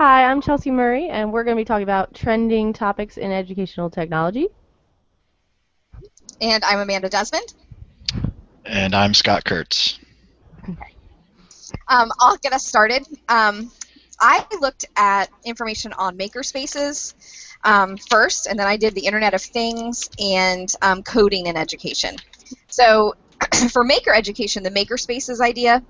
Hi, I'm Chelsea Murray, and we're going to be talking about trending topics in educational technology. And I'm Amanda Desmond. And I'm Scott Kurtz. I'll get us started. I looked at information on makerspaces first, and then I did the Internet of Things and coding in education. So for maker education, the makerspaces idea,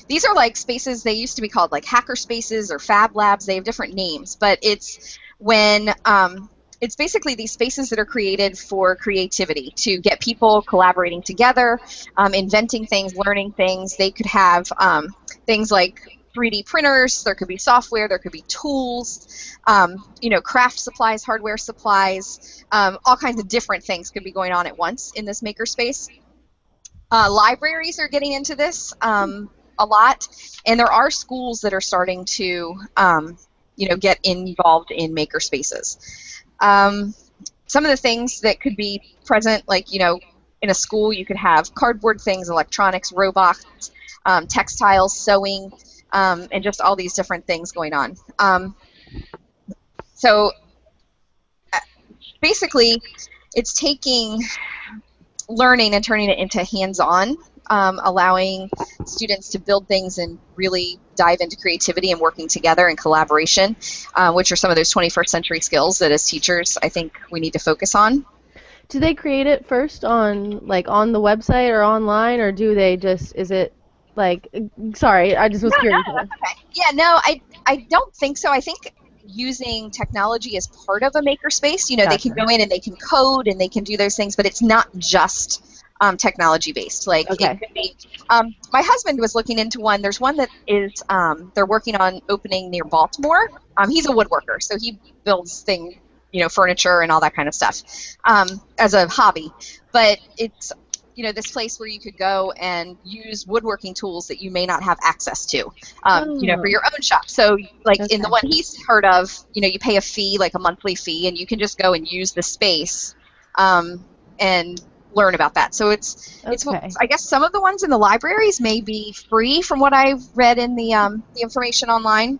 these are like spaces, they used to be called like hacker spaces or fab labs. They have different names, but it's when it's basically these spaces that are created for creativity, to get people collaborating together, inventing things, learning things. They could have things like 3D printers, there could be software, there could be tools, craft supplies, hardware supplies, all kinds of different things could be going on at once in this makerspace. Libraries are getting into this a lot, and there are schools that are starting to, get involved in maker spaces. Some of the things that could be present, like, in a school, you could have cardboard things, electronics, robots, textiles, sewing, and just all these different things going on. So basically, it's taking learning and turning it into hands-on, allowing students to build things and really dive into creativity and working together and collaboration, which are some of those 21st century skills that as teachers I think we need to focus on. Do they create it first on the website or online, or do they just is it like sorry, I just was No, curious. that's okay. Yeah, no, I don't think so. I think using technology as part of a makerspace, they can Gotcha. go in and they can code and they can do those things, but it's not just technology based. Like it Okay. could be. My husband was looking into one. There's one that is they're working on opening near Baltimore. He's a woodworker, so he builds things, furniture and all that kind of stuff as a hobby. But it's this place where you could go and use woodworking tools that you may not have access to, for Oh, your own shop. So, like in the okay. one he's heard of, you pay a fee, like a monthly fee, and you can just go and use the space and learn about that. So it's Okay. I guess some of the ones in the libraries may be free from what I've read in the information online.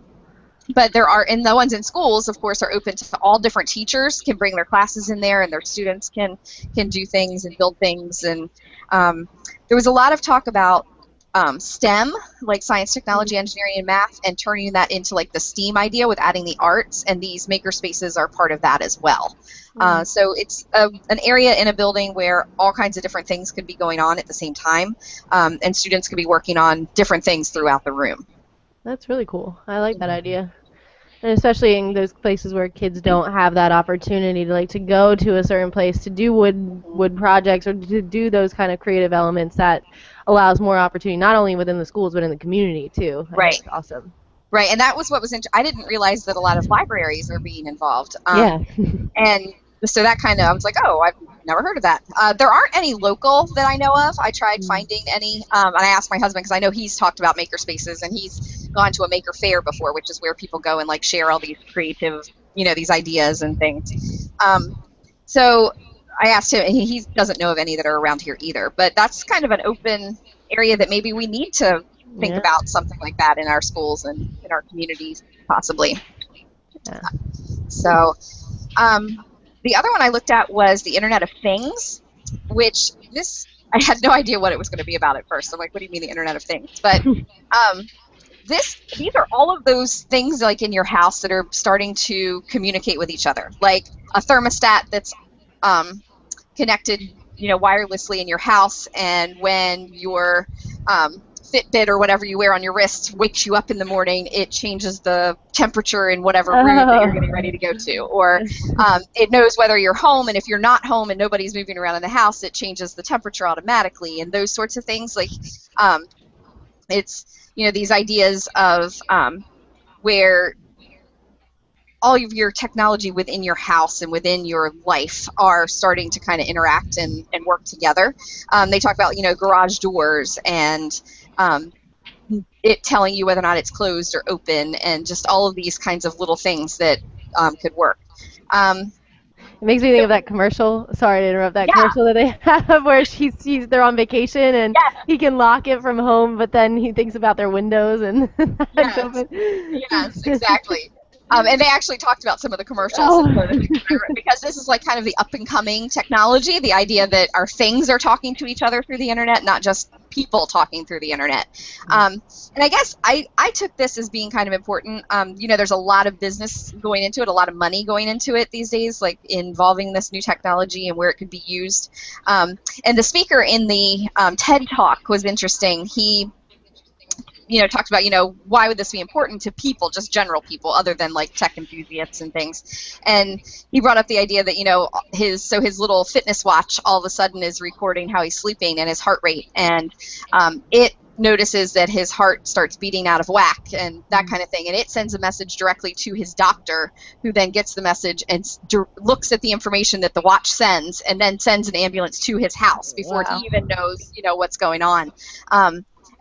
But there are, and the ones in schools, of course, are open to all different teachers, can bring their classes in there, and their students can do things and build things. And there was a lot of talk about STEM, like science, technology, engineering, and math, and turning that into like the STEAM idea with adding the arts, and these maker spaces are part of that as well. Mm. So it's an area in a building where all kinds of different things could be going on at the same time, and students could be working on different things throughout the room. That's really cool. I like that idea. And especially in those places where kids don't have that opportunity to go to a certain place to do wood projects or to do those kind of creative elements that allows more opportunity not only within the schools but in the community too. I think Right. it's awesome. Right, and that was what was I didn't realize that a lot of libraries are being involved, Yeah. and so that kind of I was like, oh, I've never heard of that. There aren't any local that I know of. I tried Mm. finding any, and I asked my husband because I know he's talked about maker spaces and he's gone to a maker fair before, which is where people go and like share all these creative, these ideas and things. So I asked him, and he doesn't know of any that are around here either. But that's kind of an open area that maybe we need to think Yeah. about something like that in our schools and in our communities, possibly. Yeah. So the other one I looked at was the Internet of Things, which this I had no idea what it was going to be about at first. I'm like, what do you mean the Internet of Things? But these are all of those things like in your house that are starting to communicate with each other, like a thermostat that's connected, wirelessly in your house, and when your Fitbit or whatever you wear on your wrist wakes you up in the morning, it changes the temperature in whatever room that you're getting ready to go to. Or it knows whether you're home, and if you're not home and nobody's moving around in the house, it changes the temperature automatically, and those sorts of things. Like it's these ideas of where all of your technology within your house and within your life are starting to kind of interact and work together. They talk about, garage doors and it telling you whether or not it's closed or open, and just all of these kinds of little things that could work. Um, It makes me think of that commercial. Sorry to interrupt. That Yeah. commercial that they have where they're on vacation and Yes. he can lock it from home, but then he thinks about their windows and that's Yes. open. Yes, exactly. And they actually talked about some of the commercials Oh. and some of the things that because this is like kind of the up and coming technology, the idea that our things are talking to each other through the internet, not just people talking through the internet. And I guess I took this as being kind of important. There's a lot of business going into it, a lot of money going into it these days, like involving this new technology and where it could be used. And the speaker in the TED Talk was interesting. He talked about, why would this be important to people, just general people, other than like tech enthusiasts and things. And he brought up the idea that, his little fitness watch all of a sudden is recording how he's sleeping and his heart rate. And it notices that his heart starts beating out of whack and that kind of thing. And it sends a message directly to his doctor, who then gets the message and looks at the information that the watch sends and then sends an ambulance to his house before Wow. he even knows, what's going on.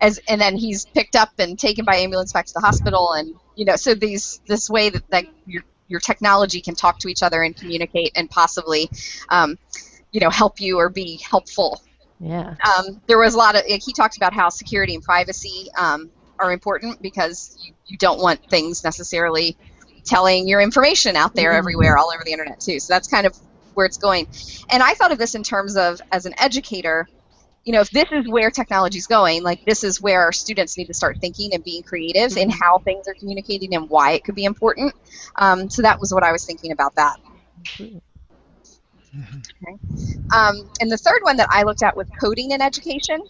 And then he's picked up and taken by ambulance back to the hospital, and so this way that your technology can talk to each other and communicate and possibly help you or be helpful. Yeah. There was a lot of, he talked about how security and privacy are important because you don't want things necessarily telling your information out there everywhere, all over the internet too. So that's kind of where it's going. And I thought of this in terms of, as an educator, if this is where technology is going, like this is where our students need to start thinking and being creative in how things are communicating and why it could be important. So that was what I was thinking about that. Okay. And the third one that I looked at was coding in education,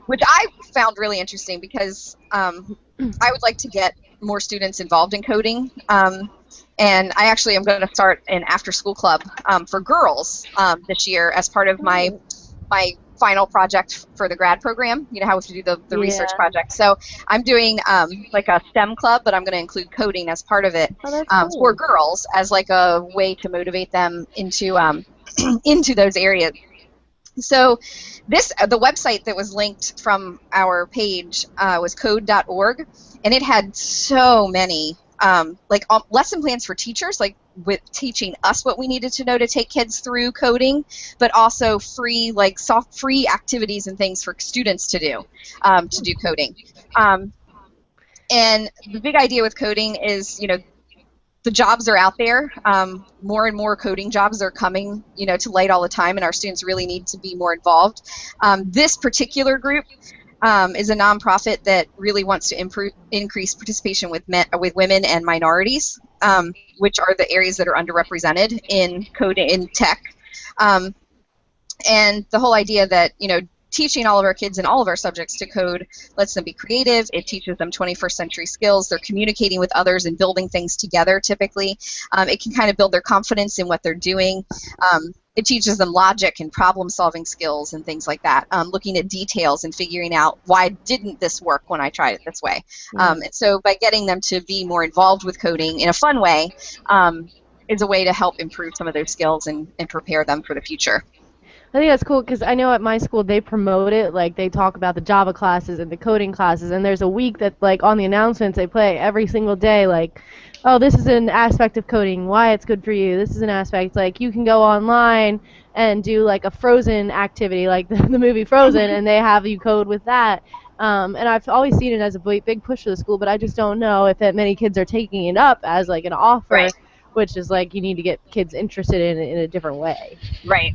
which I found really interesting because I would like to get more students involved in coding. And I actually am going to start an after-school club for girls this year as part of my final project for the grad program. How we have to do the research project. So I'm doing like a STEM club, but I'm going to include coding as part of it for girls as like a way to motivate them into into those areas. So the website that was linked from our page was code.org, and it had so many lesson plans for teachers, like with teaching us what we needed to know to take kids through coding, but also free free activities and things for students to do coding. And the big idea with coding is, the jobs are out there. More and more coding jobs are coming, to light all the time, and our students really need to be more involved. This particular group is a nonprofit that really wants to increase participation with women and minorities, which are the areas that are underrepresented in coding, in tech. And the whole idea that, teaching all of our kids in all of our subjects to code lets them be creative. It teaches them 21st century skills. They're communicating with others and building things together, typically. It can kind of build their confidence in what they're doing. It teaches them logic and problem-solving skills and things like that, looking at details and figuring out, why didn't this work when I tried it this way? And so by getting them to be more involved with coding in a fun way is a way to help improve some of their skills and prepare them for the future. I think that's cool because I know at my school they promote it, like they talk about the Java classes and the coding classes, and there's a week that like on the announcements they play every single day, like, oh, this is an aspect of coding, why it's good for you. This is an aspect, like you can go online and do like a Frozen activity, like the movie Frozen, and they have you code with that. And I've always seen it as a big push for the school, but I just don't know if that many kids are taking it up as like an offer, Right. which is like you need to get kids interested in a different way. Right.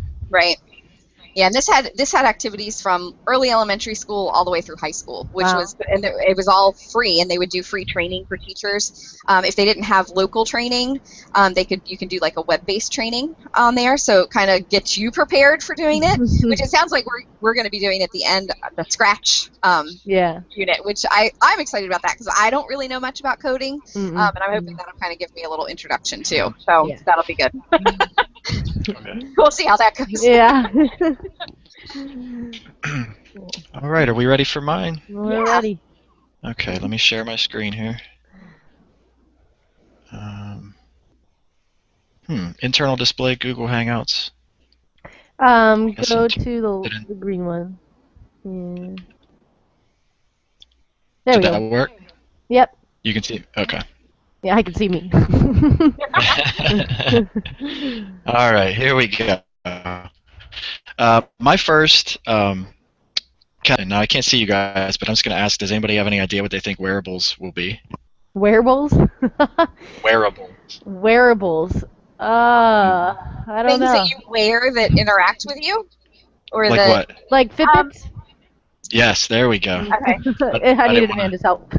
Yeah, and this had activities from early elementary school all the way through high school, which was, and it was all free, and they would do free training for teachers. If they didn't have local training, you can do like a web-based training on there, so it kind of gets you prepared for doing it, which it sounds like we're going to be doing at the end, the Scratch unit, which I'm excited about that because I don't really know much about coding, and I'm hoping that'll kind of give me a little introduction too. So that'll be good. Okay. We'll see how that goes. Yeah. All right, are we ready for mine? We're ready. Okay, let me share my screen here. Internal display, Google Hangouts. Go to the green one. Yeah. There we Did go. that work? Yep. You can see. Okay. Yeah, I can see me. All right, here we go. My first, now I can't see you guys, but I'm just going to ask, does anybody have any idea what they think wearables will be? Wearables? Wearables. Wearables. I don't Things that know. you wear that interact with you, or Like that. what? Like Fitbits? Yes, there we go. Okay. I I needed didn't wanna- Amanda's help.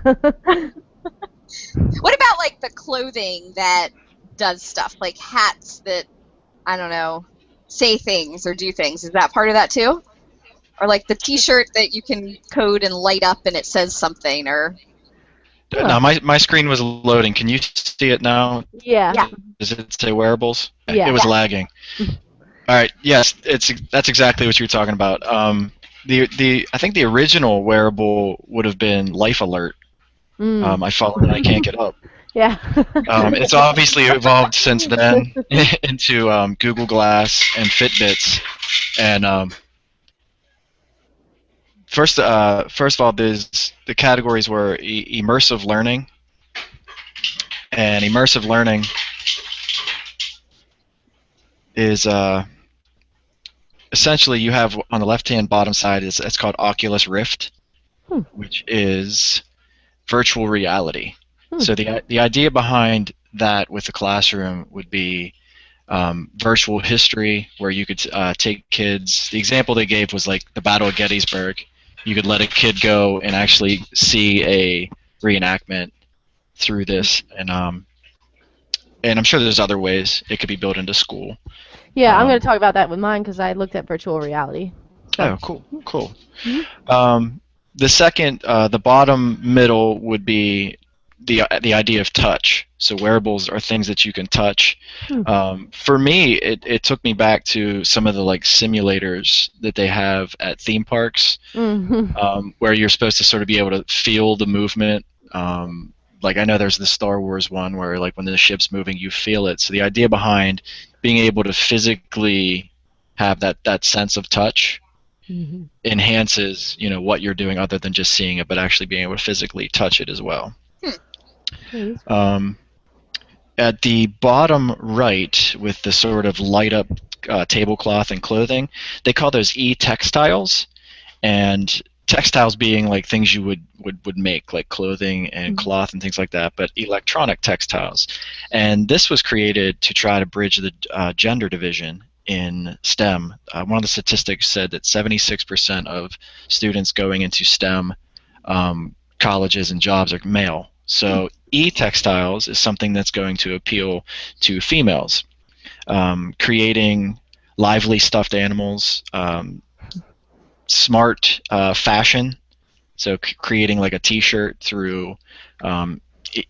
What about like the clothing that does stuff, like hats that, I don't know, say things or do things? Is that part of that too? Or like the T-shirt that you can code and light up and it says something, or Now, my screen was loading. Can you see it now? Yeah. Yeah. Does it say wearables? Yeah. It was Yeah. lagging. All right. Yes, that's exactly what you were talking about. I think the original wearable would have been Life Alert. Mm. I follow and I can't get up. Yeah. It's obviously evolved since then into Google Glass and Fitbits. And first of all, the categories were immersive learning, and immersive learning is essentially you have on the left-hand bottom side is it's called Oculus Rift, which is virtual reality. So the idea behind that with the classroom would be virtual history, where you could take kids. The example they gave was like the Battle of Gettysburg. You could let a kid go and actually see a reenactment through this, and I'm sure there's other ways it could be built into school. Yeah, I'm going to talk about that with mine because I looked at virtual reality. So. Oh, cool. The second, the bottom middle would be the idea of touch. So wearables are things that you can touch. For me, it took me back to some of the like simulators that they have at theme parks, where you're supposed to sort of be able to feel the movement. Like I know there's the Star Wars one where like when the ship's moving, you feel it. So the idea behind being able to physically have that sense of touch enhances, what you're doing other than just seeing it, but actually being able to physically touch it as well. At the bottom right, with the sort of light up tablecloth and clothing, they call those e-textiles, and textiles being like things you would make, like clothing and cloth and things like that, but electronic textiles. And this was created to try to bridge the gender division in STEM. One of the statistics said that 76% of students going into STEM colleges and jobs are male. So e-textiles is something that's going to appeal to females, creating lively stuffed animals, smart fashion, so creating like a t-shirt through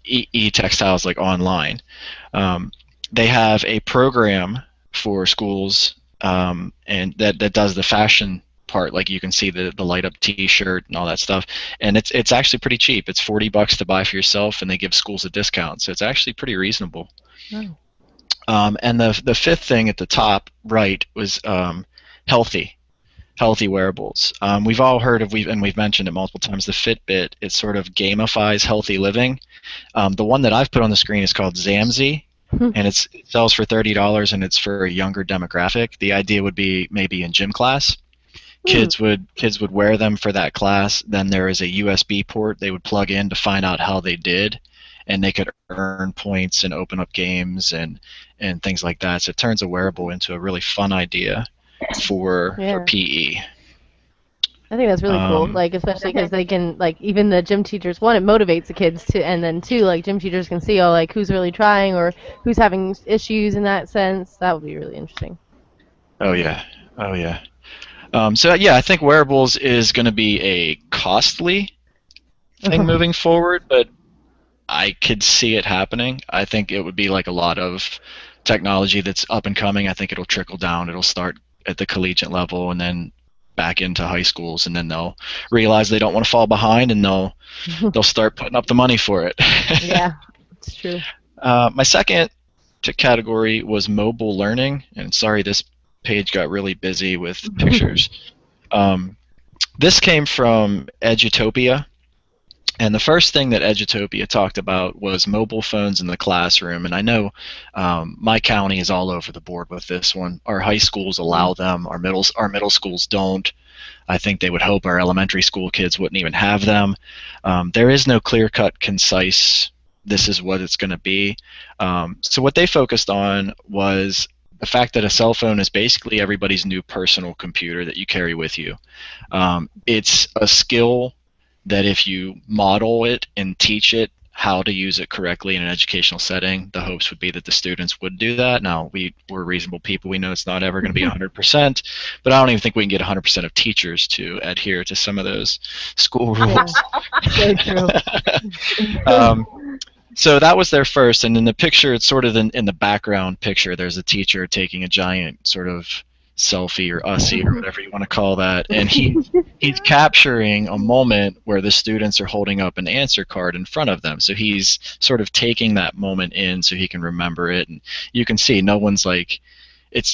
e-textiles like online. They have a program for schools and that does the fashion part, like you can see the light up t-shirt and all that stuff, and it's actually pretty cheap. It's $40 to buy for yourself, and they give schools a discount, so it's actually pretty reasonable. And the fifth thing at the top right was healthy wearables. We've all heard of, we've mentioned it multiple times, the Fitbit. It sort of gamifies healthy living. The one that I've put on the screen is called Zamzy, and it sells for $30, and it's for a younger demographic. The idea would be maybe in gym class, kids would wear them for that class. Then there is a USB port they would plug in to find out how they did, and they could earn points and open up games and things like that. So it turns a wearable into a really fun idea for PE. I think that's really cool, like especially because they can, like, even the gym teachers, one, it motivates the kids to, and then two, like gym teachers can see, like who's really trying or who's having issues in that sense. That would be really interesting. Oh yeah. So yeah, I think wearables is going to be a costly thing moving forward, but I could see it happening. I think it would be like a lot of technology that's up and coming. I think it'll trickle down. It'll start at the collegiate level and then back into high schools, and then they'll realize they don't want to fall behind, and they'll start putting up the money for it. Yeah, it's true. My second category was mobile learning, and sorry, this page got really busy with pictures. This came from Edutopia, And the first thing that Edutopia talked about was mobile phones in the classroom. And I know my county is all over the board with this one. Our high schools allow them. Our middle schools don't. I think they would hope our elementary school kids wouldn't even have them. There is no clear-cut, concise, this is what it's going to be. So what they focused on was the fact that a cell phone is basically everybody's new personal computer that you carry with you. It's a skill that if you model it and teach it how to use it correctly in an educational setting, the hopes would be that the students would do that. Now, we're reasonable people. We know it's not ever going to be 100%, but I don't even think we can get 100% of teachers to adhere to some of those school rules. So true. So that was their first, and in the picture, it's sort of in the background picture, there's a teacher taking a giant sort of selfie or ussy or whatever you want to call that, and he's capturing a moment where the students are holding up an answer card in front of them. So he's sort of taking that moment in so he can remember it, and you can see no one's like,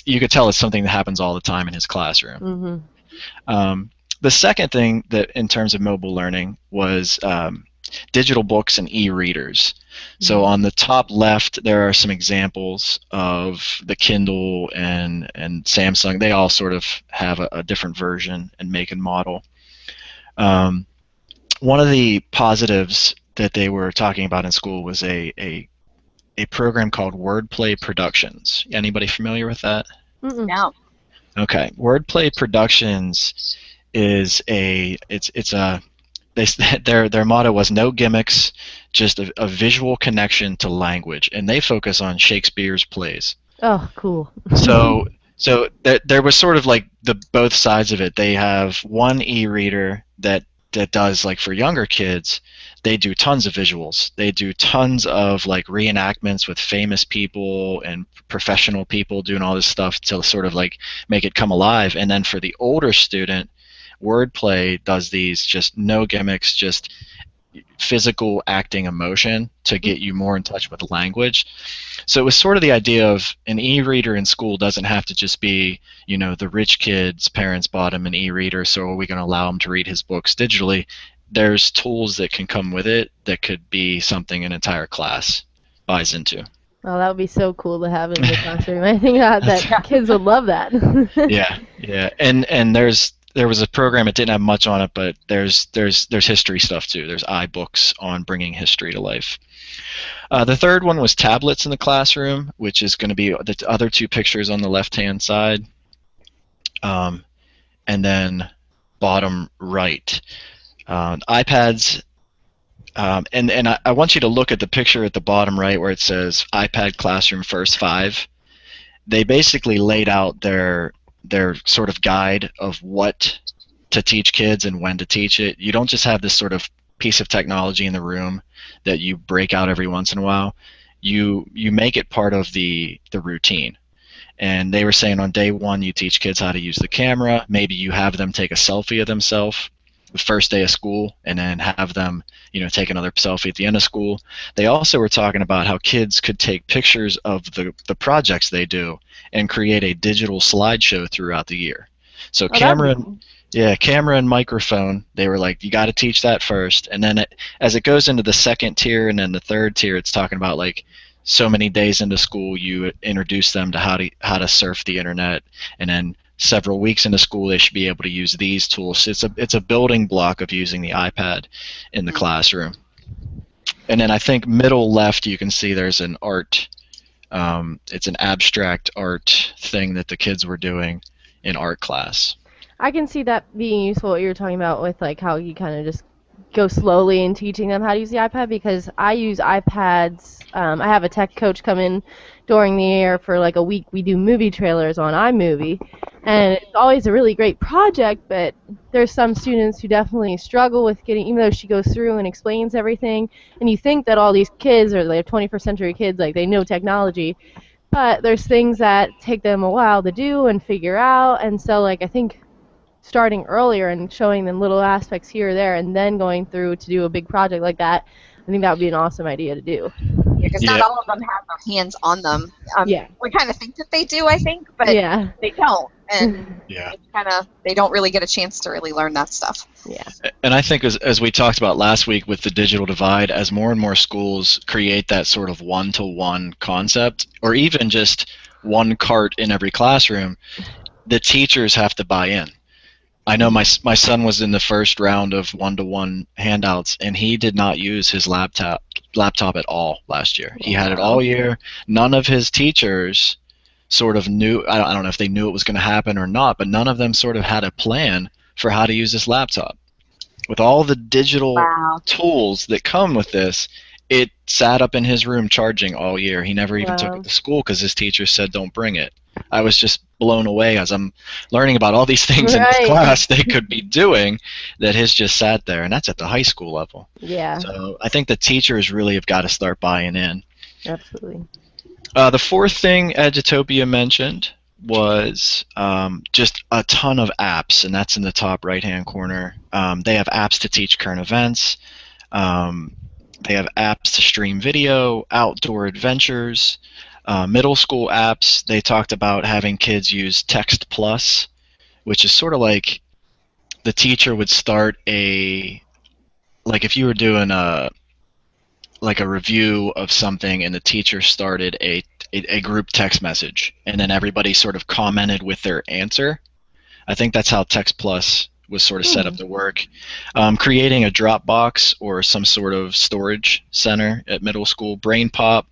you could tell it's something that happens all the time in his classroom. The second thing that in terms of mobile learning was digital books and e-readers. So on the top left, there are some examples of the Kindle and Samsung. They all sort of have a different version and make and model. One of the positives that they were talking about in school was a program called Wordplay Productions. Anybody familiar with that? No. Okay, Wordplay Productions is their motto was no gimmicks, just a visual connection to language, and they focus on Shakespeare's plays. Oh, cool. So there was sort of like both sides of it. They have one e-reader that does, like, for younger kids, they do tons of visuals. They do tons of like reenactments with famous people and professional people doing all this stuff to sort of like make it come alive. And then for the older student, Wordplay does these just no gimmicks, just physical acting emotion to get you more in touch with the language. So it was sort of the idea of an e-reader in school doesn't have to just be, the rich kid's parents bought him an e-reader, so are we going to allow him to read his books digitally? There's tools that can come with it that could be something an entire class buys into. Oh, that would be so cool to have in the classroom. I think that kids would love that. Yeah. And there was a program, it didn't have much on it, but there's history stuff too. There's iBooks on bringing history to life. The third one was tablets in the classroom, which is going to be the other two pictures on the left-hand side. And then bottom right, iPads. And I want you to look at the picture at the bottom right where it says iPad Classroom First 5. They basically laid out their sort of guide of what to teach kids and when to teach it. You don't just have this sort of piece of technology in the room that you break out every once in a while. You make it part of the routine. And they were saying on day one you teach kids how to use the camera. Maybe you have them take a selfie of themselves the first day of school and then have them take another selfie at the end of school. They also were talking about how kids could take pictures of the projects they do and create a digital slideshow throughout the year. So camera and microphone, they were like, you got to teach that first. And then as it goes into the second tier and then the third tier, it's talking about like so many days into school you introduce them to how to surf the internet, and then several weeks into school they should be able to use these tools. It's a building block of using the iPad in the classroom. And then I think middle left you can see there's an art. It's an abstract art thing that the kids were doing in art class. I can see that being useful, what you were talking about with like how you kind of just go slowly in teaching them how to use the iPad, because I use iPads. I have a tech coach come in during the year for like a week. We do movie trailers on iMovie, and it's always a really great project, but there's some students who definitely struggle with getting, even though she goes through and explains everything, and you think that all these kids are like 21st century kids, like they know technology, but there's things that take them a while to do and figure out, and so like I think starting earlier and showing them little aspects here or there and then going through to do a big project like that, I think that would be an awesome idea to do. Because not Yeah. all of them have their hands on them. Yeah. We kind of think that they do, I think, but Yeah. they don't, and Yeah. they don't really get a chance to really learn that stuff. Yeah. And I think as we talked about last week with the digital divide, as more and more schools create that sort of one-to-one concept, or even just one cart in every classroom, the teachers have to buy in. I know my son was in the first round of one-to-one handouts, and he did not use his laptop at all last year. He had it all year. None of his teachers sort of knew, I don't know if they knew it was going to happen or not, but none of them sort of had a plan for how to use this laptop. With all the digital Wow. tools that come with this, it sat up in his room charging all year. He never even took Wow. it to school because his teacher said don't bring it. I was just blown away as I'm learning about all these things in this Right. class they could be doing that his just sat there, and that's at the high school level. Yeah. So I think the teachers really have got to start buying in. Absolutely. The fourth thing Edutopia mentioned was just a ton of apps, and that's in the top right-hand corner. They have apps to teach current events. They have apps to stream video, outdoor adventures, middle school apps. They talked about having kids use Text Plus, which is sort of like the teacher would start like if you were doing a review of something and the teacher started a group text message and then everybody sort of commented with their answer. I think that's how Text Plus was sort of set up to work. Creating a Dropbox or some sort of storage center at middle school, Brain Pop,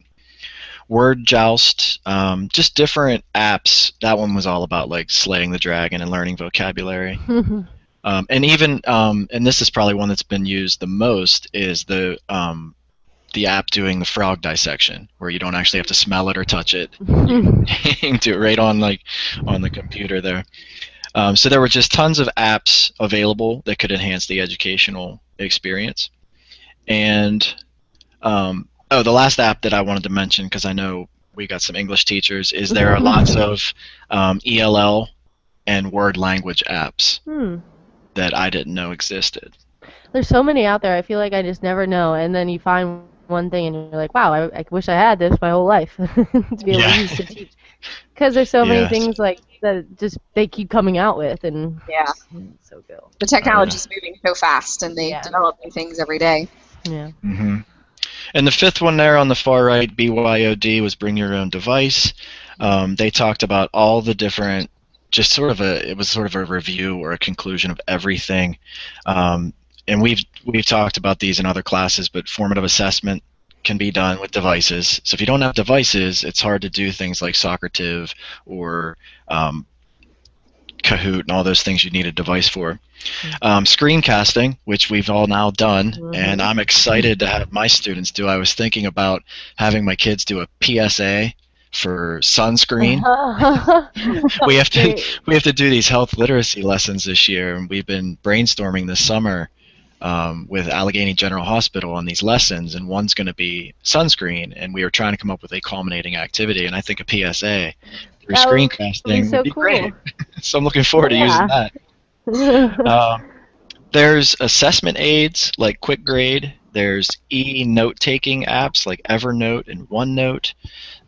Word Joust, just different apps. That one was all about like slaying the dragon and learning vocabulary. And even, and this is probably one that's been used the most, is the app doing the frog dissection, where you don't actually have to smell it or touch it. You can do it right on the computer there. So there were just tons of apps available that could enhance the educational experience. And the last app that I wanted to mention, because I know we got some English teachers, is there are lots of ELL and word language apps that I didn't know existed. There's so many out there. I feel like I just never know, and then you find one thing and you're like, wow, I wish I had this my whole life to be able to use to teach. Because there's so many things like that just they keep coming out with, and Yeah. it's so good. The technology's moving so fast, and they develop new things every day. Yeah. Mm-hmm. And the fifth one there on the far right, BYOD, was bring your own device. They talked about all the different, it was sort of a review or a conclusion of everything. And we've talked about these in other classes, but formative assessment can be done with devices. So if you don't have devices, it's hard to do things like Socrative or Kahoot and all those things you need a device for. Screencasting, which we've all now done, and I'm excited to have my students do. I was thinking about having my kids do a PSA for sunscreen. we have to do these health literacy lessons this year, and we've been brainstorming this summer with Allegheny General Hospital on these lessons, and one's going to be sunscreen, and we are trying to come up with a culminating activity, and I think a PSA through screencasting would be great. So I'm looking forward to using that. There's assessment aids like QuickGrade. There's e-note-taking apps like Evernote and OneNote.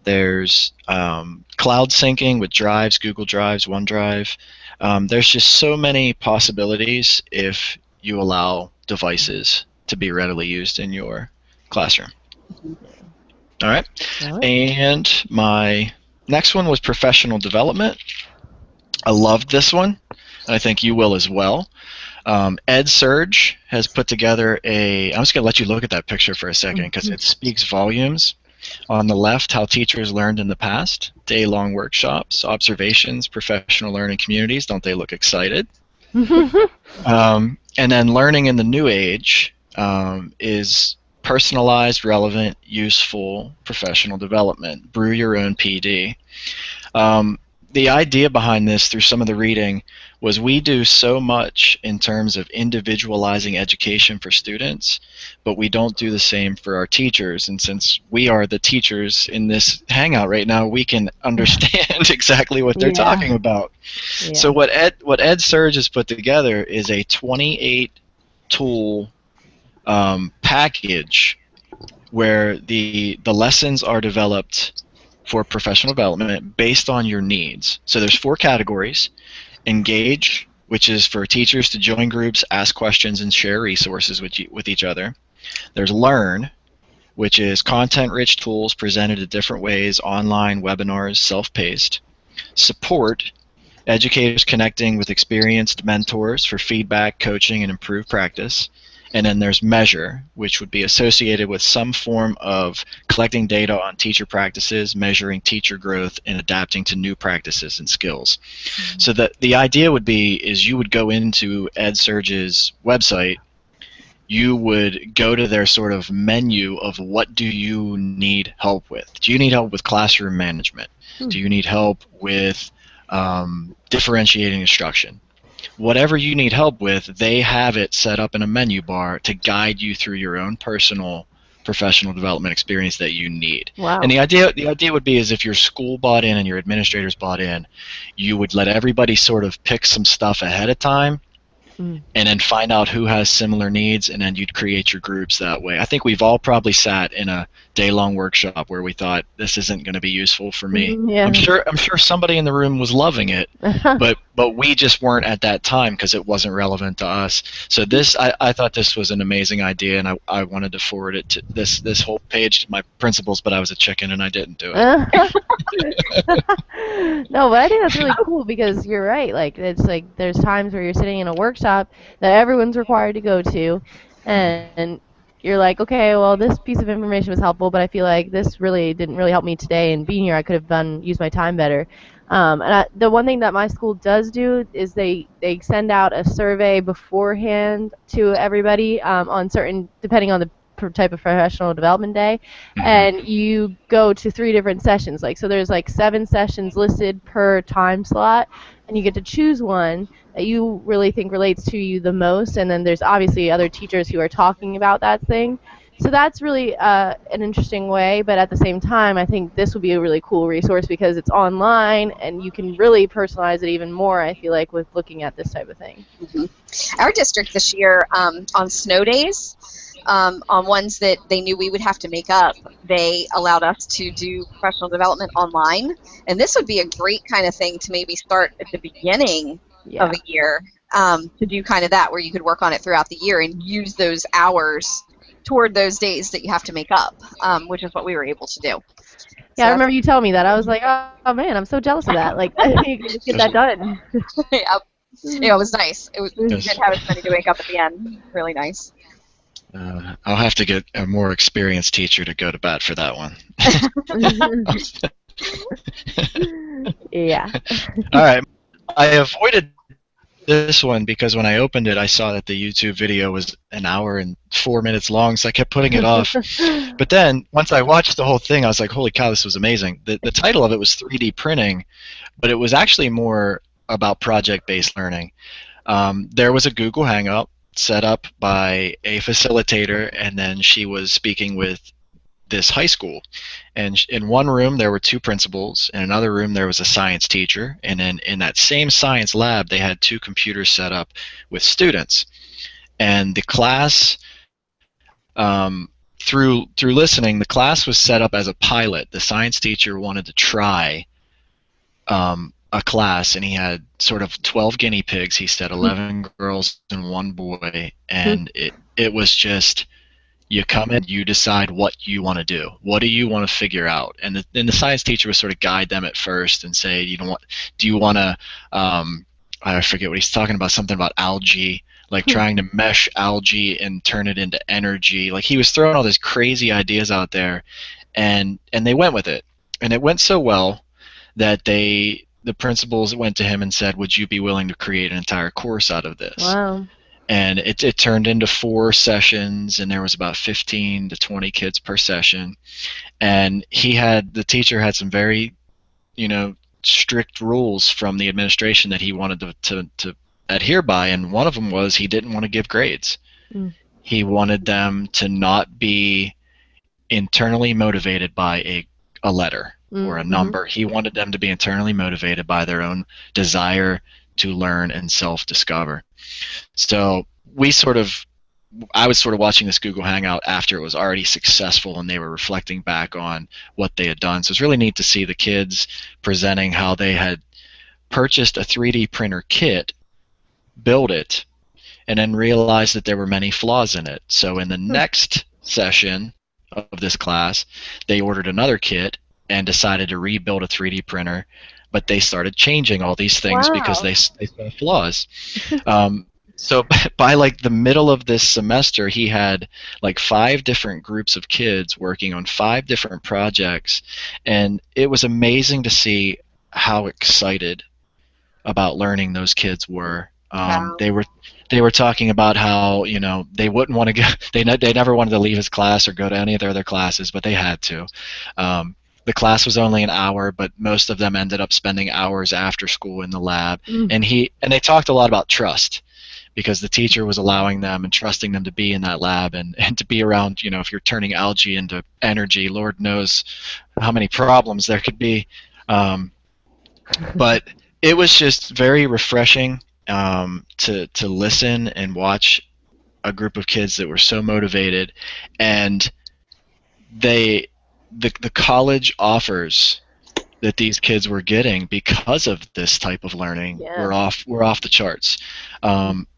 There's cloud syncing with Drives, Google Drives, OneDrive. There's just so many possibilities if you allow devices to be readily used in your classroom. All right. And my next one was professional development. I loved this one, and I think you will as well. EdSurge has put together I'm just going to let you look at that picture for a second because it speaks volumes. On the left, how teachers learned in the past, day-long workshops, observations, professional learning communities. Don't they look excited? And then learning in the new age is personalized, relevant, useful professional development. Brew your own PD. The idea behind this, through some of the reading, was we do so much in terms of individualizing education for students, but we don't do the same for our teachers. And since we are the teachers in this hangout right now, we can understand exactly what they're talking about. Yeah. So what EdSurge has put together is a 28 tool package where the lessons are developed for professional development based on your needs. So there's 4 categories. Engage, which is for teachers to join groups, ask questions, and share resources with each other. There's Learn, which is content-rich tools presented in different ways, online, webinars, self-paced. Support, educators connecting with experienced mentors for feedback, coaching, and improved practice. And then there's Measure, which would be associated with some form of collecting data on teacher practices, measuring teacher growth, and adapting to new practices and skills. Mm-hmm. So the idea would be is you would go into EdSurge's website, you would go to their sort of menu of what do you need help with. Do you need help with classroom management? Do you need help with differentiating instruction? Whatever you need help with, they have it set up in a menu bar to guide you through your own personal professional development experience that you need. Wow. And the idea would be is if your school bought in and your administrators bought in, you would let everybody sort of pick some stuff ahead of time and then find out who has similar needs, and then you'd create your groups that way. I think we've all probably sat in a day-long workshop where we thought this isn't going to be useful for me. Yeah. I'm sure somebody in the room was loving it, but we just weren't at that time because it wasn't relevant to us. So I thought this was an amazing idea, and I wanted to forward it to this whole page to my principals, but I was a chicken and I didn't do it. No, but I think that's really cool because you're right. Like it's like there's times where you're sitting in a workshop that everyone's required to go to, and you're like, okay, well, this piece of information was helpful, but I feel like this didn't really help me today, and being here, I could have used my time better. The one thing that my school does do is they send out a survey beforehand to everybody on certain, depending on the type of professional development day, and you go to 3 different sessions. So there's 7 sessions listed per time slot, and you get to choose one that you really think relates to you the most, and then there's obviously other teachers who are talking about that thing. So that's really an interesting way, but at the same time, I think this would be a really cool resource because it's online, and you can really personalize it even more, I feel like, with looking at this type of thing. Our district this year, on snow days, on ones that they knew we would have to make up, they allowed us to do professional development online. And this would be a great kind of thing to maybe start at the beginning of a year, to do kind of that where you could work on it throughout the year and use those hours toward those days that you have to make up, which is what we were able to do. Yeah, I remember you telling me that. I was like, oh man, I'm so jealous of that. Like, you can just get that done. Yeah, it was nice. It was good having somebody to wake up at the end. Really nice. I'll have to get a more experienced teacher to go to bat for that one. Yeah. All right. I avoided this one because when I opened it, I saw that the YouTube video was 1 hour and 4 minutes long, so I kept putting it off. But then, once I watched the whole thing, I was like, holy cow, this was amazing. The title of it was 3D printing, but it was actually more about project-based learning. There was a Google Hangout set up by a facilitator, and then she was speaking with this high school. And in one room there were 2 principals, in another room there was a science teacher, and then in that same science lab they had 2 computers set up with students. And the class, through listening, the class was set up as a pilot. The science teacher wanted to try a class, and he had sort of 12 guinea pigs. He said 11 girls and 1 boy, and it was just, you come in, you decide what you want to do. What do you want to figure out? And then the science teacher would sort of guide them at first and say, do you want to, I forget what he's talking about, something about algae, like trying to mesh algae and turn it into energy. Like, he was throwing all these crazy ideas out there, and they went with it. And it went so well that the principals went to him and said, would you be willing to create an entire course out of this? Wow. And it turned into 4 sessions, and there was about 15 to 20 kids per session. And the teacher had some very, strict rules from the administration that he wanted to adhere by, and one of them was he didn't want to give grades. He wanted them to not be internally motivated by a letter or a number. He wanted them to be internally motivated by their own desire to learn and self-discover. So we sort of I was sort of watching this Google Hangout after it was already successful and they were reflecting back on what they had done. So it's really neat to see the kids presenting how they had purchased a 3D printer kit, built it, and then realized that there were many flaws in it. So in the next session of this class, they ordered another kit and decided to rebuild a 3D printer, but they started changing all these things because Wow. they saw flaws. So by like the middle of this semester, he had like 5 different groups of kids working on 5 different projects, and it was amazing to see how excited about learning those kids were. Wow. They were talking about how, you know, they wouldn't want to go, they never wanted to leave his class or go to any of their other classes, but they had to. The class was only an hour, but most of them ended up spending hours after school in the lab. Mm. And they talked a lot about trust, because the teacher was allowing them and trusting them to be in that lab and to be around, you know, if you're turning algae into energy, Lord knows how many problems there could be. But it was just very refreshing to listen and watch a group of kids that were so motivated, and the college offers that these kids were getting because of this type of learning Yeah. were off the charts.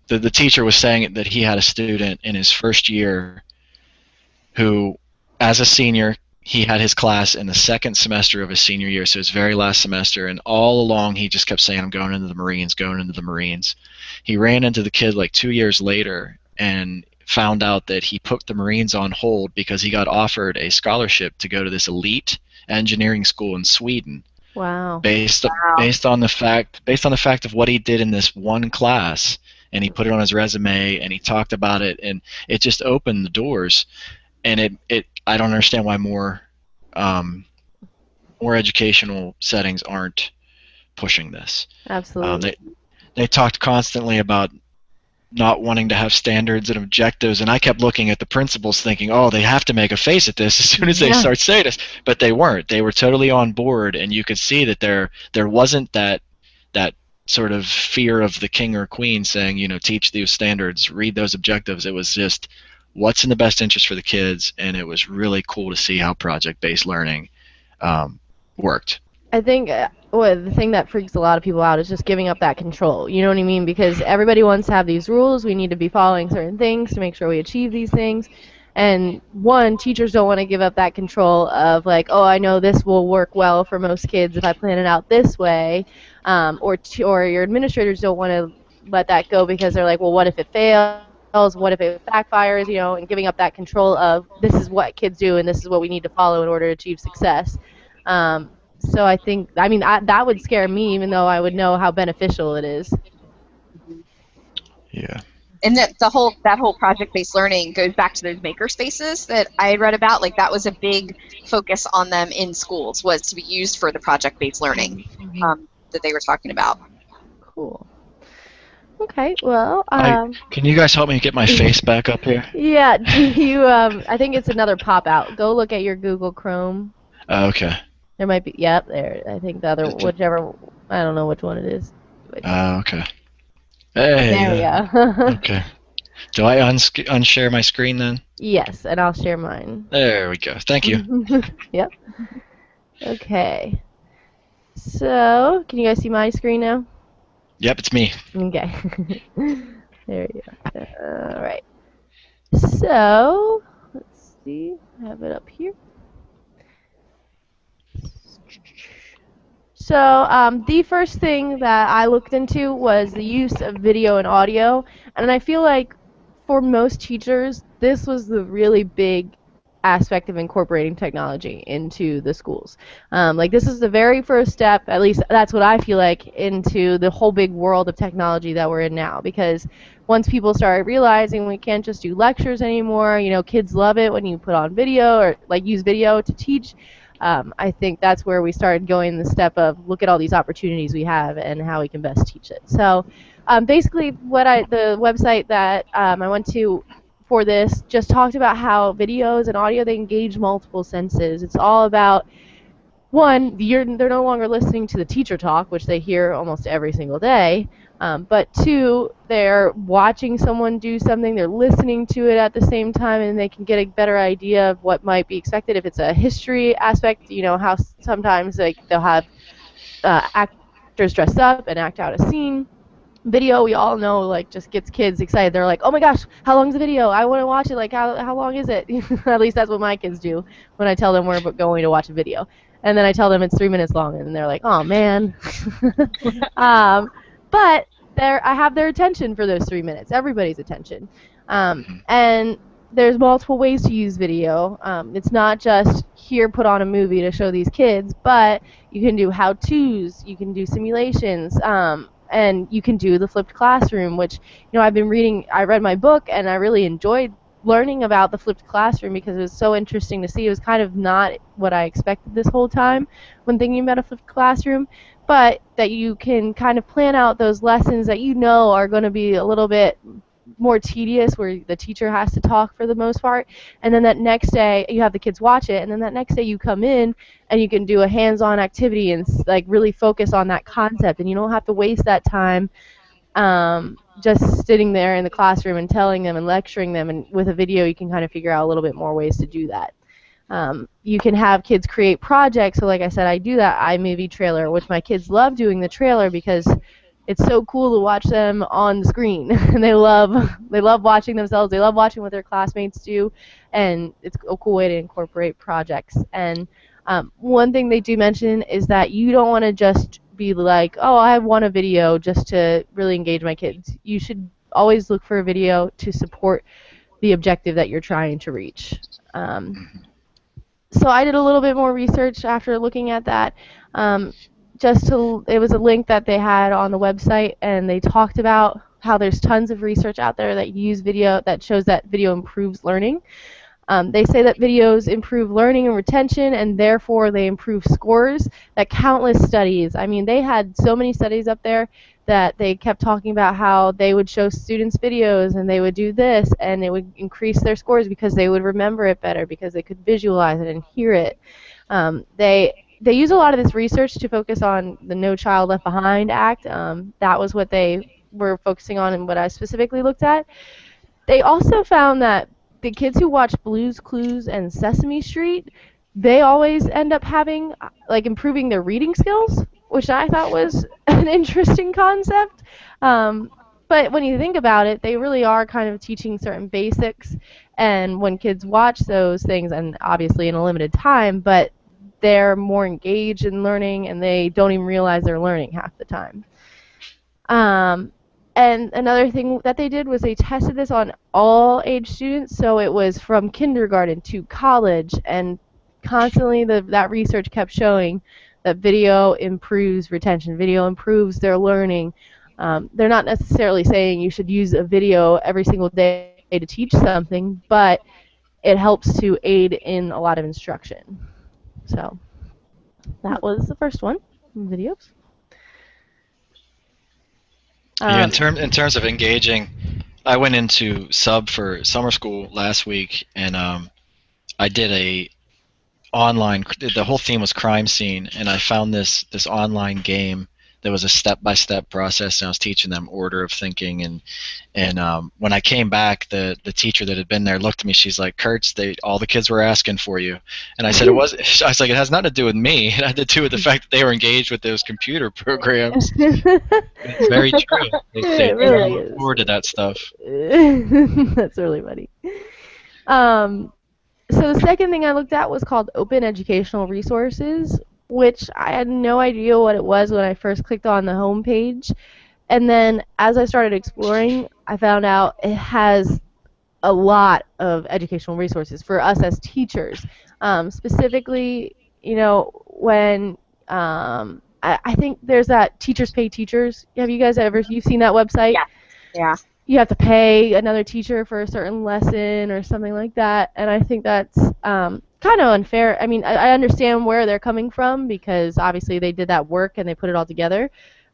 The teacher was saying that he had a student in his first year who, as a senior, he had his class in the second semester of his senior year, so his very last semester, and all along he just kept saying, I'm going into the Marines, going into the Marines. He ran into the kid like 2 years later and found out that he put the Marines on hold because he got offered a scholarship to go to this elite engineering school in Sweden, Wow. based Wow. based on the fact of what he did in this one class, and he put it on his resume and he talked about it, and it just opened the doors. And it I don't understand why more educational settings aren't pushing this. Absolutely. They talked constantly about not wanting to have standards and objectives, and I kept looking at the principals thinking, oh, they have to make a face at this as soon as they Yeah. start saying this, but they weren't. They were totally on board, and you could see that there wasn't that sort of fear of the king or queen saying, you know, teach these standards, read those objectives. It was just what's in the best interest for the kids, and it was really cool to see how project-based learning worked. I think the thing that freaks a lot of people out is just giving up that control. You know what I mean? Because everybody wants to have these rules. We need to be following certain things to make sure we achieve these things. And one, teachers don't want to give up that control of like, oh, I know this will work well for most kids if I plan it out this way. Or your administrators don't want to let that go because they're like, well, what if it fails? What if it backfires? You know, and giving up that control of this is what kids do and this is what we need to follow in order to achieve success. So I think, I mean, that would scare me, even though I would know how beneficial it is. Yeah. And that whole project-based learning goes back to those maker spaces that I had read about. Like, that was a big focus on them in schools, was to be used for the project-based learning that they were talking about. Cool. Okay, well, Can you guys help me get my face back up here? yeah, do you, I think it's another pop-out. Go look at your Google Chrome. Okay. There might be, yep, there. I think the other, whichever, I don't know which one it is. Okay. Hey. There we go. Okay. Do I unshare my screen then? Yes, and I'll share mine. There we go. Thank you. Yep. Okay. So, can you guys see my screen now? Yep, it's me. Okay. There you go. All right. So, let's see. I have it up here. So, the first thing that I looked into was the use of video and audio, and I feel like for most teachers, this was the really big aspect of incorporating technology into the schools. Like, this is the very first step, at least that's what I feel like, into the whole big world of technology that we're in now, because once people start realizing we can't just do lectures anymore, you know, kids love it when you put on video or like use video to teach. I think that's where we started going the step of look at all these opportunities we have and how we can best teach it. So basically the website that I went to for this just talked about how videos and audio, they engage multiple senses. It's all about, one, they're no longer listening to the teacher talk, which they hear almost every single day, But two, they're watching someone do something, they're listening to it at the same time, and they can get a better idea of what might be expected. If it's a history aspect, you know, how sometimes like they'll have actors dress up and act out a scene. Video, we all know, like, just gets kids excited. They're like, oh my gosh, how long's the video? I want to watch it. Like, how long is it? At least that's what my kids do when I tell them we're going to watch a video. And then I tell them it's 3 minutes long, and they're like, oh man. But I have their attention for those 3 minutes, everybody's attention. And there's multiple ways to use video. It's not just here, put on a movie to show these kids, but you can do how-tos, you can do simulations, and you can do the flipped classroom, which, you know, I read my book, and I really enjoyed learning about the flipped classroom because it was so interesting to see. It was kind of not what I expected this whole time when thinking about a flipped classroom, but that you can kind of plan out those lessons that you know are going to be a little bit more tedious, where the teacher has to talk for the most part, and then that next day you have the kids watch it, and then that next day you come in and you can do a hands-on activity and like really focus on that concept, and you don't have to waste that time just sitting there in the classroom and telling them and lecturing them. And with a video you can kind of figure out a little bit more ways to do that. You can have kids create projects. So like I said, I do that iMovie trailer, which my kids love doing the trailer because it's so cool to watch them on the screen. And they love watching themselves. They love watching what their classmates do, and it's a cool way to incorporate projects. And one thing they do mention is that you don't want to just be like, oh, I want a video just to really engage my kids. You should always look for a video to support the objective that you're trying to reach. So I did a little bit more research after looking at that. It was a link that they had on the website, and they talked about how there's tons of research out there that use video that shows that video improves learning. They say that videos improve learning and retention, and therefore they improve scores. That countless studies, I mean, they had so many studies up there that they kept talking about how they would show students videos and they would do this, and it would increase their scores because they would remember it better, because they could visualize it and hear it. They use a lot of this research to focus on the No Child Left Behind Act. That was what they were focusing on and what I specifically looked at. They also found that the kids who watch Blue's Clues and Sesame Street, they always end up having, like, improving their reading skills, which I thought was an interesting concept. But when you think about it, they really are kind of teaching certain basics, and when kids watch those things, and obviously in a limited time, but they're more engaged in learning, and they don't even realize they're learning half the time. And another thing that they did was they tested this on all age students, so it was from kindergarten to college, and constantly that research kept showing that video improves retention, video improves their learning. They're not necessarily saying you should use a video every single day to teach something, but it helps to aid in a lot of instruction. So that was the first one, videos. Yeah, in terms of engaging, I went into sub for summer school last week, and I did a online. The whole theme was crime scene, and I found this online game that was a step-by-step process, and I was teaching them order of thinking. And when I came back, the teacher that had been there looked at me. She's like, "Kurtz, all the kids were asking for you." And I said, I was like, "It has nothing to do with me. It had to do with the fact that they were engaged with those computer programs." It's very true. They really look forward to that stuff. That's really funny. So the second thing I looked at was called Open Educational Resources, which I had no idea what it was when I first clicked on the home page. And then as I started exploring, I found out it has a lot of educational resources for us as teachers. Specifically, you know, when I think there's that Teachers Pay Teachers. Have you guys you've seen that website? Yeah. You have to pay another teacher for a certain lesson or something like that, and I think that's kind of unfair. I mean, I understand where they're coming from, because obviously they did that work and they put it all together,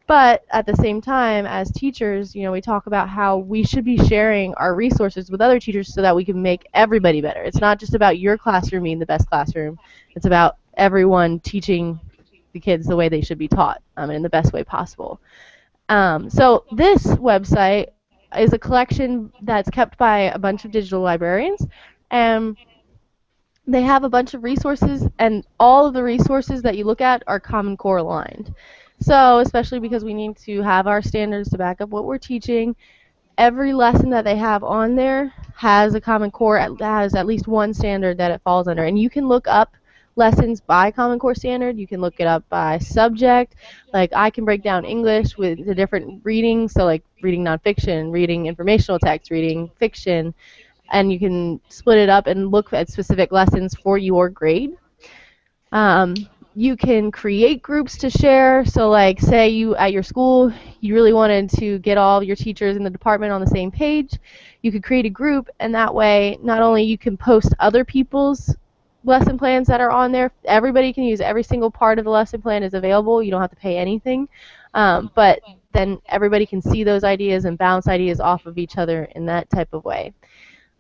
but at the same time, as teachers, you know, we talk about how we should be sharing our resources with other teachers so that we can make everybody better. It's not just about your classroom being the best classroom. It's about everyone teaching the kids the way they should be taught, and in the best way possible. So this website is a collection that's kept by a bunch of digital librarians, and they have a bunch of resources, and all of the resources that you look at are Common Core aligned. So especially because we need to have our standards to back up what we're teaching, every lesson that they have on there has a Common Core, has at least one standard that it falls under. And you can look up lessons by Common Core standard. You can look it up by subject. Like I can break down English with the different readings, so like reading nonfiction, reading informational text, reading fiction, and you can split it up and look at specific lessons for your grade. You can create groups to share. So like say you at your school, you really wanted to get all of your teachers in the department on the same page. You could create a group, and that way not only you can post other people's lesson plans that are on there, everybody can use every single part of the lesson plan is available. You don't have to pay anything. But then everybody can see those ideas and bounce ideas off of each other in that type of way.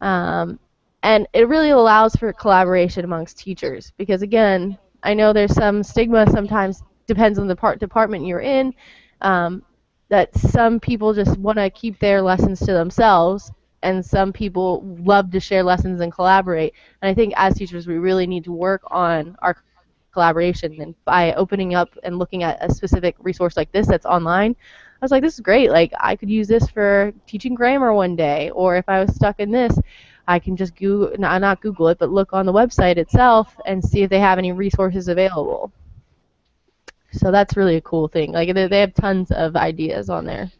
And it really allows for collaboration amongst teachers because, again, I know there's some stigma sometimes, depends on the department you're in, that some people just want to keep their lessons to themselves, and some people love to share lessons and collaborate. And I think as teachers, we really need to work on our collaboration. And by opening up and looking at a specific resource like this that's online, I was like, this is great. Like, I could use this for teaching grammar one day, or if I was stuck in this, I can just not Google it, but look on the website itself and see if they have any resources available. So that's really a cool thing. Like, they have tons of ideas on there.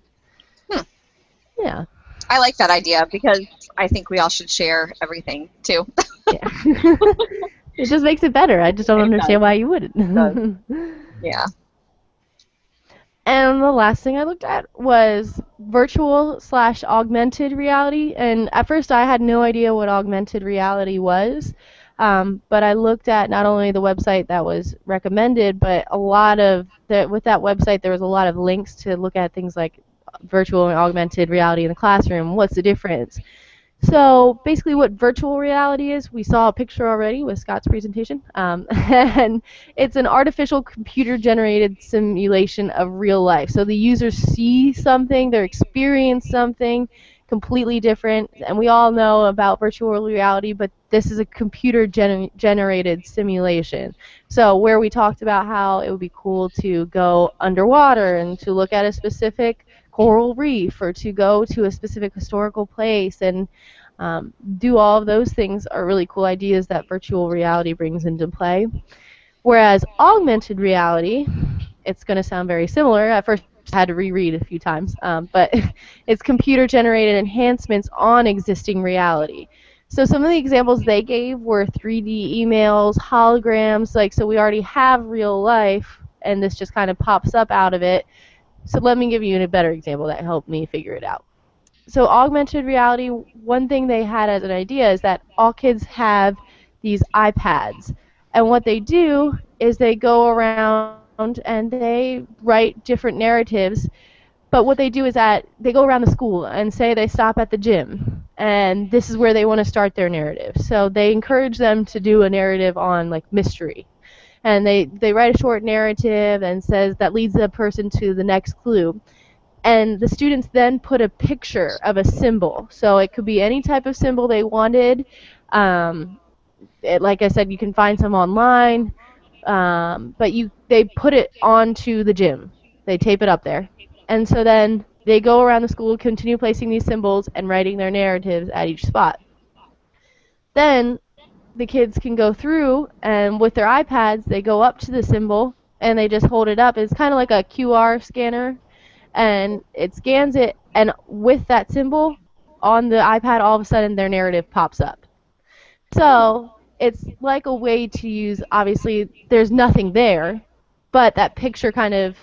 Yeah. I like that idea because I think we all should share everything too. Yeah. It just makes it better. I just don't understand why you wouldn't. Yeah. And the last thing I looked at was virtual/augmented reality. And at first I had no idea what augmented reality was. But I looked at not only the website that was recommended, but with that website there was a lot of links to look at things like virtual and augmented reality in the classroom. What's the difference? So basically what virtual reality is, we saw a picture already with Scott's presentation, and it's an artificial computer-generated simulation of real life. So the users see something, they experience something completely different, and we all know about virtual reality, but this is a computer-generated simulation. So where we talked about how it would be cool to go underwater and to look at a specific coral reef or to go to a specific historical place and do all of those things are really cool ideas that virtual reality brings into play. Whereas augmented reality, it's going to sound very similar. At first I had to reread a few times, but it's computer-generated enhancements on existing reality. So some of the examples they gave were 3D emails, holograms, like so we already have real life, and this just kind of pops up out of it. So let me give you a better example that helped me figure it out. So augmented reality, one thing they had as an idea is that all kids have these iPads. And what they do is they go around and they write different narratives. But what they do is that they go around the school and say they stop at the gym. And this is where they want to start their narrative. So they encourage them to do a narrative on like mystery. And they write a short narrative and says that leads the person to the next clue. And the students then put a picture of a symbol. So it could be any type of symbol they wanted. Like I said, you can find some online. But they put it onto the gym. They tape it up there. And so then they go around the school, continue placing these symbols and writing their narratives at each spot. Then the kids can go through, and with their iPads, they go up to the symbol, and they just hold it up. It's kind of like a QR scanner, and it scans it, and with that symbol on the iPad, all of a sudden their narrative pops up. So it's like a way to use, obviously, there's nothing there, but that picture kind of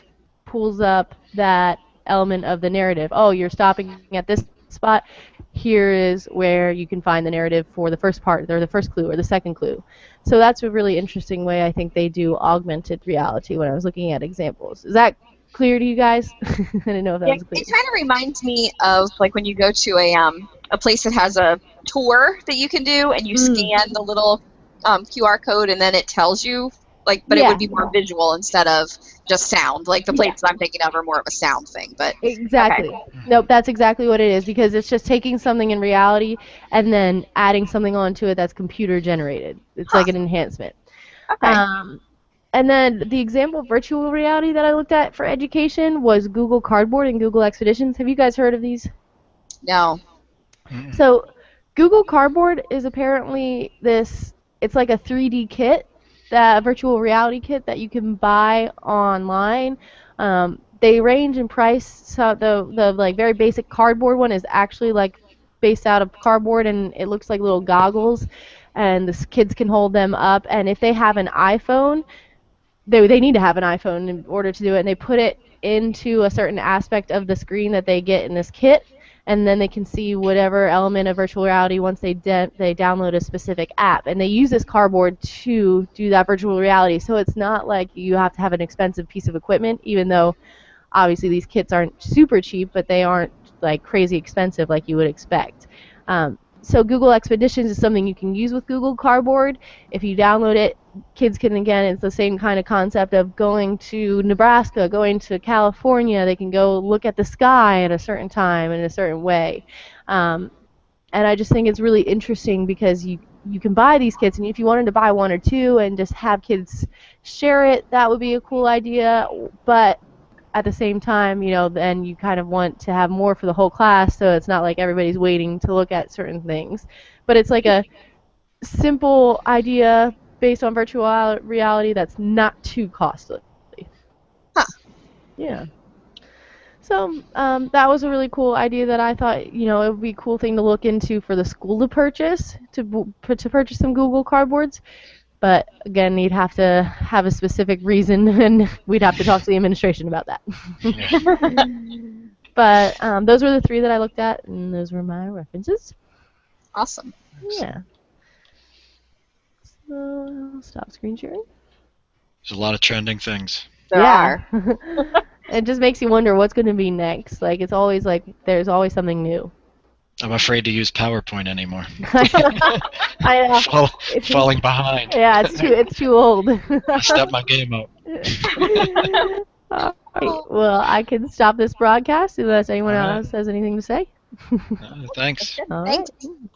pulls up that element of the narrative. Oh, you're stopping at this spot. Here is where you can find the narrative for the first part, or the first clue, or the second clue. So that's a really interesting way I think they do augmented reality when I was looking at examples. Is that clear to you guys? I didn't know if that was clear. It kind of reminds me of like when you go to a place that has a tour that you can do, and you scan the little QR code, and then it tells you Like, but it Yeah. would be more visual instead of just sound. Like the plates I'm thinking of are more of a sound thing. But Exactly. Nope, that's exactly what it is, because it's just taking something in reality and then adding something onto it that's computer generated. It's like an enhancement. okay. And then the example of virtual reality that I looked at for education was Google Cardboard and Google Expeditions. Have you guys heard of these? No. So Google Cardboard is apparently it's like a 3D kit, that virtual reality kit that you can buy online. They range in price. So the like very basic cardboard one is actually like based out of cardboard, and it looks like little goggles, and the kids can hold them up. And if they have an iPhone, they need to have an iPhone in order to do it, and they put it into a certain aspect of the screen that they get in this kit, and then they can see whatever element of virtual reality once they download a specific app. And they use this cardboard to do that virtual reality, so it's not like you have to have an expensive piece of equipment, even though obviously these kits aren't super cheap, but they aren't like crazy expensive like you would expect. So Google Expeditions is something you can use with Google Cardboard. If you download it, kids can, again, it's the same kind of concept of going to Nebraska, going to California. They can go look at the sky at a certain time in a certain way. And I just think it's really interesting because you can buy these kits, and if you wanted to buy one or two and just have kids share it, that would be a cool idea. But at the same time, then you kind of want to have more for the whole class, so it's not like everybody's waiting to look at certain things. But it's like a simple idea based on virtual reality that's not too costly. Huh. Yeah. So that was a really cool idea that I thought, it would be a cool thing to look into for the school to purchase, to purchase some Google Cardboards. But again, you'd have to have a specific reason, and we'd have to talk to the administration about that. But those were the three that I looked at, and those were my references. Awesome. Yeah. So I'll stop screen sharing. There's a lot of trending things. There are. It just makes you wonder what's going to be next. Like, it's always like there's always something new. I'm afraid to use PowerPoint anymore. I know. Falling behind. Yeah, it's too old. I stepped my game up. All right. Well, I can stop this broadcast unless anyone else has anything to say. Thanks. All Thank right.